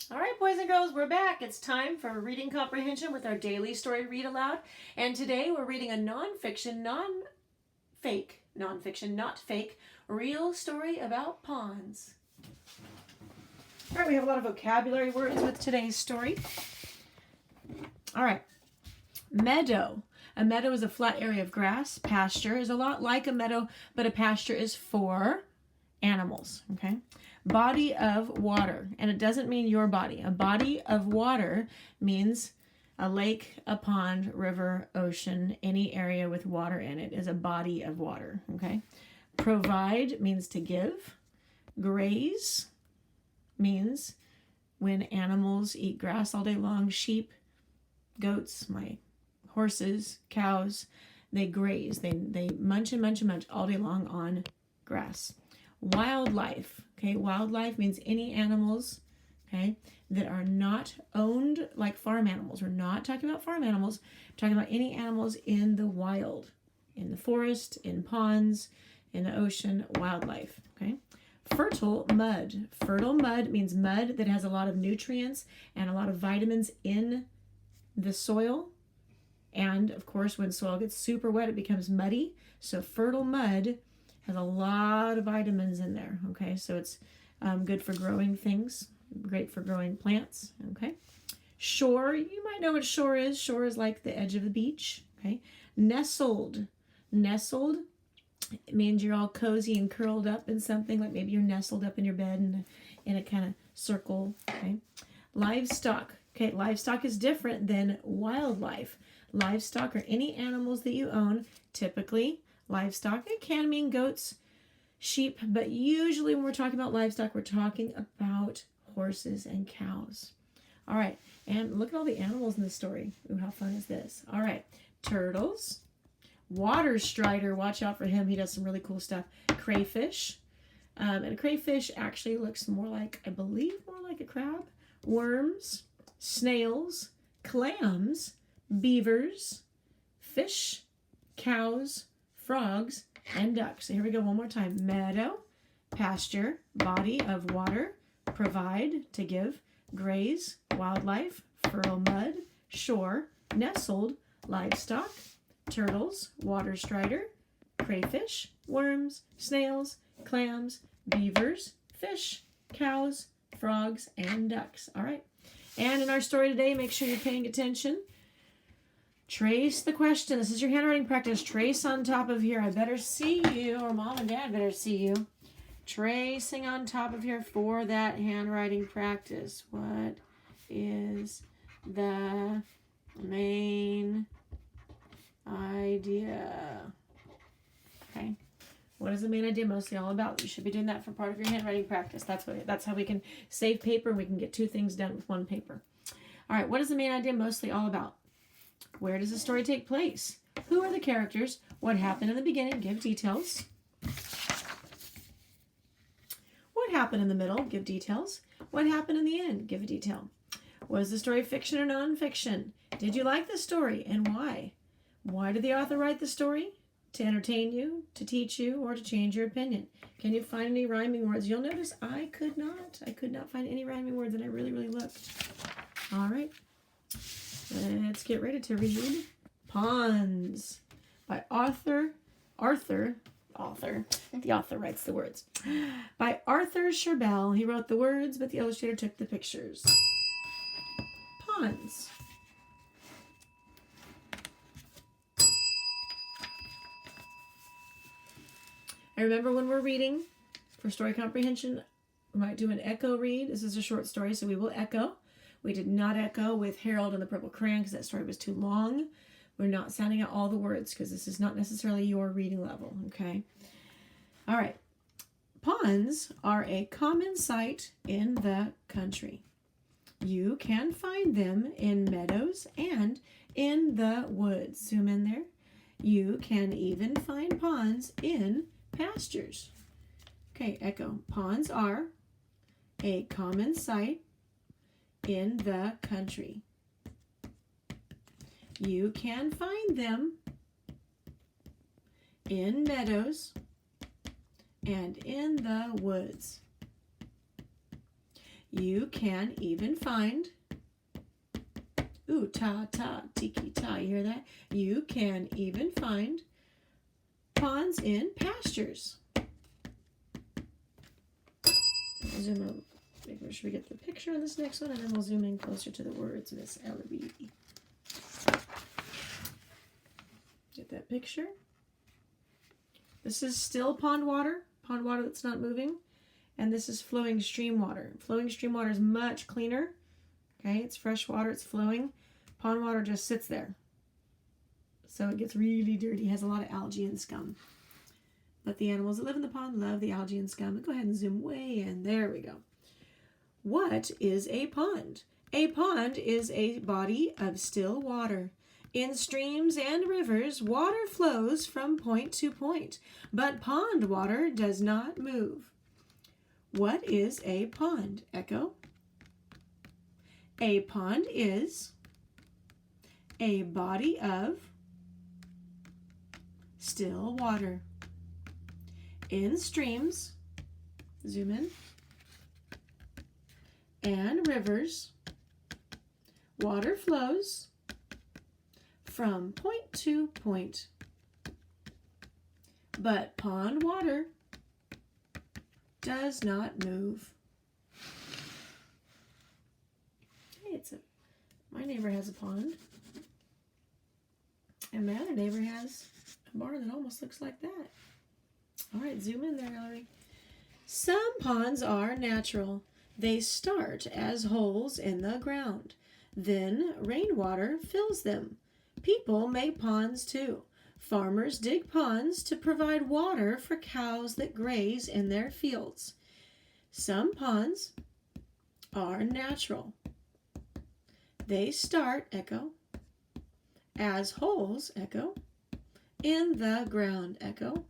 All right, boys and girls, we're back. It's time for reading comprehension with our daily story read aloud. And today we're reading a nonfiction, not fake, real story about ponds. All right, we have a lot of vocabulary words with today's story. All right, meadow. A meadow is a flat area of grass. Pasture is a lot like a meadow, but a pasture is for animals, okay? Body of water, and it doesn't mean your body. A body of water means a lake, a pond, river, ocean, any area with water in it is a body of water, okay? Provide means to give. Graze means when animals eat grass all day long. Sheep, goats, my horses, cows, they graze. They munch and munch and munch all day long on grass. Wildlife, okay? Wildlife means any animals, okay, that are not owned like farm animals. We're not talking about farm animals. We're talking about any animals in the wild, in the forest, in ponds, in the ocean, wildlife, okay? Fertile mud. Fertile mud means mud that has a lot of nutrients and a lot of vitamins in the soil. And of course, when soil gets super wet, it becomes muddy. So fertile mud has a lot of vitamins in there, okay? So it's good for growing things, great for growing plants, okay? Shore, you might know what shore is. Shore is like the edge of the beach, okay? Nestled. Nestled, it means you're all cozy and curled up in something, like maybe you're nestled up in your bed in a kind of circle, okay? Livestock, okay? Livestock is different than wildlife. Livestock are any animals that you own, typically livestock. It can mean goats, sheep, but usually when we're talking about livestock, we're talking about horses and cows. All right, and look at all the animals in this story. Ooh, how fun is this? All right, turtles, water strider, watch out for him. He does some really cool stuff. Crayfish, and a crayfish actually looks more like, I believe, more like a crab. Worms, snails, clams, beavers, fish, cows, frogs, and ducks. So here we go one more time. Meadow, pasture, body of water, provide, to give, graze, wildlife, fertile mud, shore, nestled, livestock, turtles, water strider, crayfish, worms, snails, clams, beavers, fish, cows, frogs, and ducks. All right. And in our story today, make sure you're paying attention. Trace the question. This is your handwriting practice. Trace on top of here. I better see you, or mom and dad better see you. Tracing on top of here for that handwriting practice. What is the main idea? Okay. What is the main idea mostly all about? You should be doing that for part of your handwriting practice. That's how we can save paper and we can get two things done with one paper. All right. What is the main idea mostly all about? Where does the story take place? Who are the characters? What happened in the beginning? Give details. What happened in the middle? Give details. What happened in the end? Give a detail. Was the story fiction or nonfiction? Did you like the story and why? Why did the author write the story? To entertain you, to teach you, or to change your opinion? Can you find any rhyming words? You'll notice I could not find any rhyming words, and I really, really looked. All right. Let's get ready to read Ponds by the author writes the words. By Arthur Sherbel, he wrote the words, but the illustrator took the pictures. Ponds. I remember when we're reading for story comprehension, we might do an echo read. This is a short story, so we will echo. We did not echo with Harold and the Purple Crayon because that story was too long. We're not sounding out all the words because this is not necessarily your reading level, okay? All right. Ponds are a common sight in the country. You can find them in meadows and in the woods. Zoom in there. You can even find ponds in pastures. Okay, echo. Ponds are a common sight in the country. You can find them in meadows and in the woods. You can even find, ooh, ta, ta, tiki, ta, you hear that? You can even find ponds in pastures. I'll zoom in, make sure we get the picture on this next one, and then we'll zoom in closer to the words, Miss Eloise. Get that picture. This is still pond water that's not moving. And this is flowing stream water. Flowing stream water is much cleaner. Okay, it's fresh water, it's flowing. Pond water just sits there. So it gets really dirty, has a lot of algae and scum. But the animals that live in the pond love the algae and scum. Go ahead and zoom way in. There we go. What is a pond? A pond is a body of still water. In streams and rivers, water flows from point to point, but pond water does not move. What is a pond? Echo. A pond is a body of still water. In streams, zoom in, and rivers, water flows from point to point. But pond water does not move. Hey, my neighbor has a pond. And my other neighbor has a barn that almost looks like that. All right, zoom in there, Hillary. Some ponds are natural. They start as holes in the ground. Then rainwater fills them. People make ponds too. Farmers dig ponds to provide water for cows that graze in their fields. Some ponds are natural. They start, echo, as holes, echo, in the ground, echo.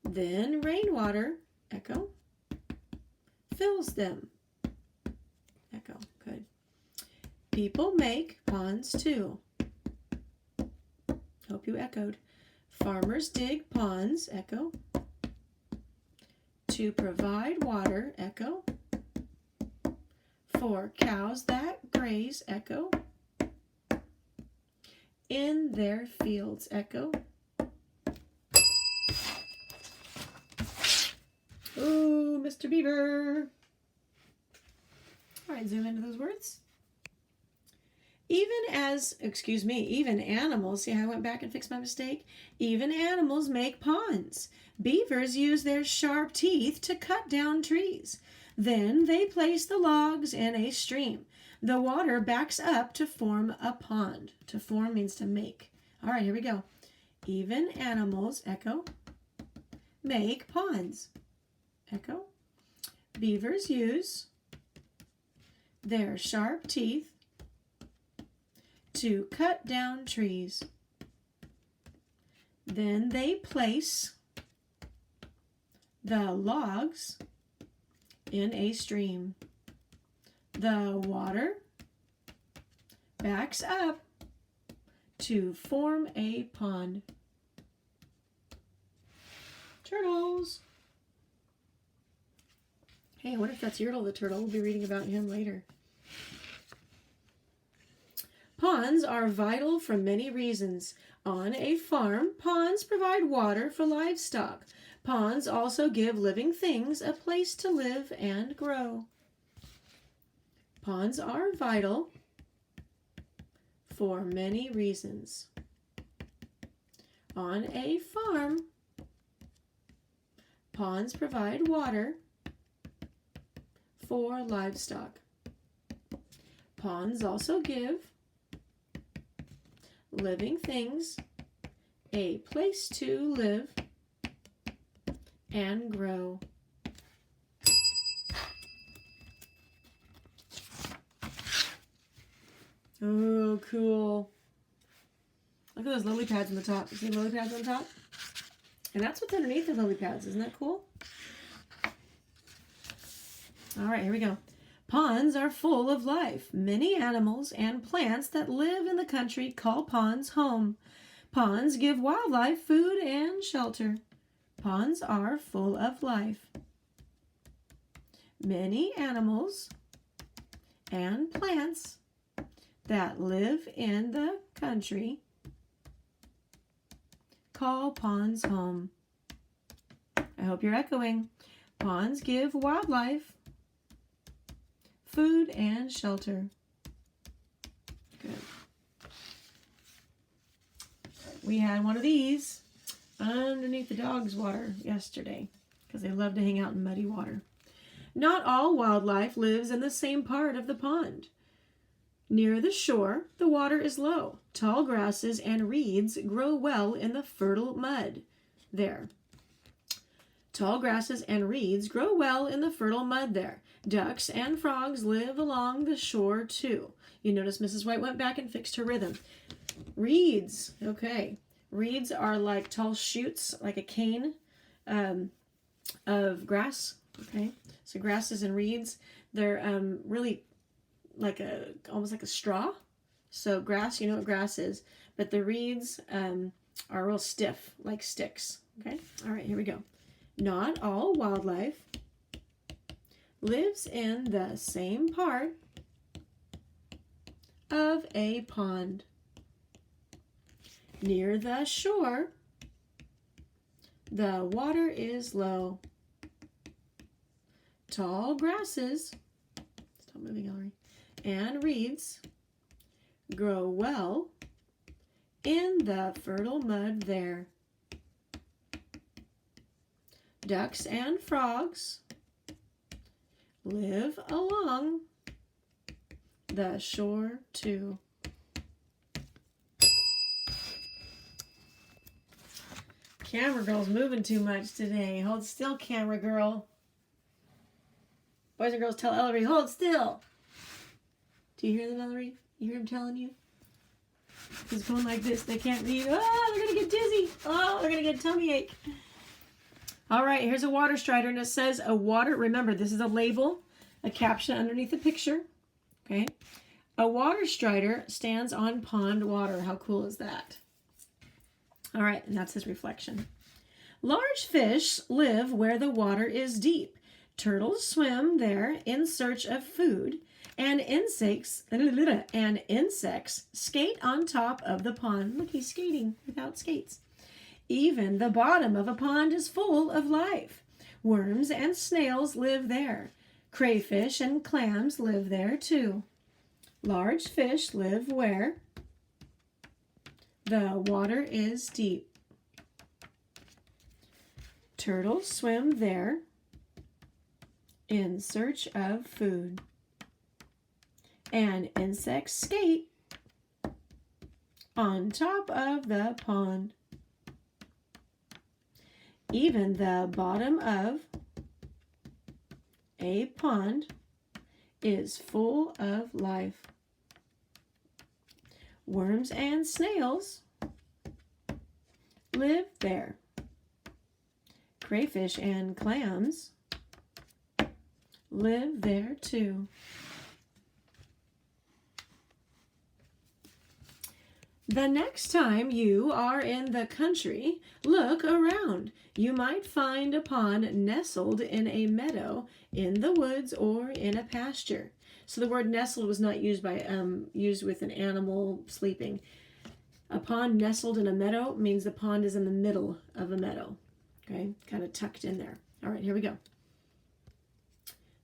Then rainwater, echo, fills them, echo. Good. People make ponds too. Hope you echoed. Farmers dig ponds, echo, to provide water, echo, for cows that graze, echo, in their fields, echo. Ooh, Mr. Beaver. All right, zoom into those words. Even animals, see how I went back and fixed my mistake? Even animals make ponds. Beavers use their sharp teeth to cut down trees. Then they place the logs in a stream. The water backs up to form a pond. To form means to make. All right, here we go. Even animals, echo, make ponds. Echo. Beavers use their sharp teeth to cut down trees. Then they place the logs in a stream. The water backs up to form a pond. Turtles. Hey, I wonder if that's Yertle the turtle. We'll be reading about him later. Ponds are vital for many reasons. On a farm, ponds provide water for livestock. Ponds also give living things a place to live and grow. Ponds are vital for many reasons. On a farm, ponds provide water for livestock. Ponds also give living things a place to live and grow. Oh, cool. Look at those lily pads on the top. You see the lily pads on the top? And that's what's underneath the lily pads. Isn't that cool? All right, here we go. Ponds are full of life. Many animals and plants that live in the country call ponds home. Ponds give wildlife food and shelter. Ponds are full of life. many animals and plants that live in the country call ponds home. I hope you're echoing. Ponds give wildlife food and shelter. Good. We had one of these underneath the dog's water yesterday because they love to hang out in muddy water. Not all wildlife lives in the same part of the pond. Near the shore, the water is low. Tall grasses and reeds grow well in the fertile mud there. Tall grasses and reeds grow well in the fertile mud there. Ducks and frogs live along the shore too. You notice Mrs. White went back and fixed her rhythm. Reeds, okay. Reeds are like tall shoots, like a cane of grass, okay. So grasses and reeds, they're really like almost like a straw. So grass, you know what grass is, but the reeds are real stiff, like sticks, okay. All right, here we go. Not all wildlife lives in the same part of a pond. Near the shore, the water is low. Tall grasses, stop moving, Ellery, and reeds grow well in the fertile mud there. Ducks and frogs live along the shore too. Camera girl's moving too much today. Hold still, camera girl. Boys and girls, tell Ellery, hold still. Do you hear them, Ellery? You hear him telling you? He's going like this. They can't read. Oh, they're going to get dizzy. Oh, they're going to get a tummy ache. All right, here's a water strider, and it says a water, remember, this is a label, a caption underneath the picture, okay? A water strider stands on pond water. How cool is that? All right, and that's his reflection. Large fish live where the water is deep. Turtles swim there in search of food, and insects skate on top of the pond. Look, he's skating without skates. Even the bottom of a pond is full of life. Worms and snails live there. Crayfish and clams live there too. Large fish live where the water is deep. Turtles swim there in search of food. And insects skate on top of the pond. Even the bottom of a pond is full of life. Worms and snails live there. Crayfish and clams live there too. The next time you are in the country, look around. You might find a pond nestled in a meadow, in the woods, or in a pasture. So the word nestled was not used with an animal sleeping. A pond nestled in a meadow means the pond is in the middle of a meadow. Okay, kind of tucked in there. All right, here we go.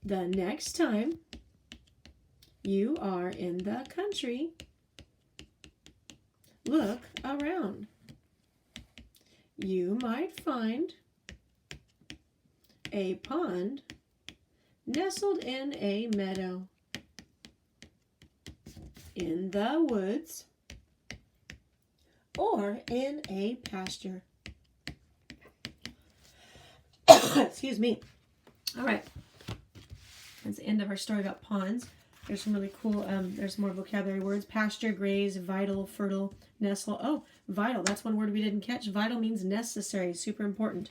The next time you are in the country, look around. You might find a pond nestled in a meadow, in the woods, or in a pasture. Excuse me. All right. That's the end of our story about ponds. There's some really cool, there's more vocabulary words. Pasture, graze, vital, fertile, nestle. Oh, vital. That's one word we didn't catch. Vital means necessary, super important.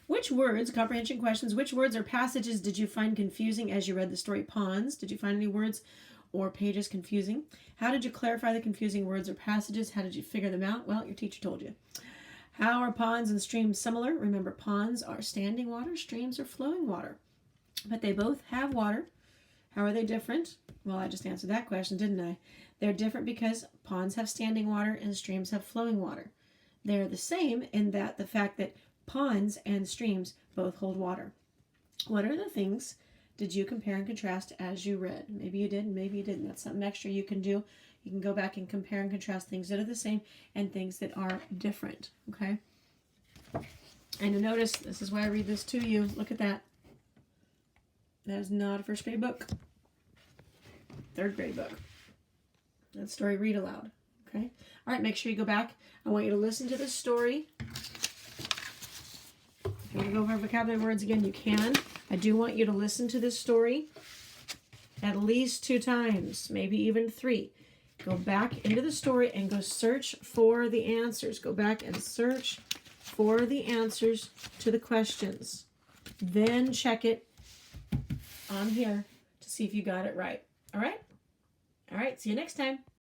Which words, comprehension questions, which words or passages did you find confusing as you read the story Ponds? Did you find any words or pages confusing? How did you clarify the confusing words or passages? How did you figure them out? Well, your teacher told you. How are ponds and streams similar? Remember, ponds are standing water, streams are flowing water. but they both have water. How are they different? Well, I just answered that question, didn't I? They're different because ponds have standing water and streams have flowing water. They're the same in that the fact that ponds and streams both hold water. What are the things did you compare and contrast as you read? Maybe you did, maybe you didn't. That's something extra you can do. You can go back and compare and contrast things that are the same and things that are different, okay? And you notice, this is why I read this to you. Look at that. That is not a first grade book. Third grade book. That story read aloud, okay? All right, make sure you go back. I want you to listen to this story. If you want to go over vocabulary words again, you can. I do want you to listen to this story at least 2 times, maybe even 3. Go back into the story and go search for the answers. Go back and search for the answers to the questions. Then check it on here to see if you got it right. All right? All right, see you next time.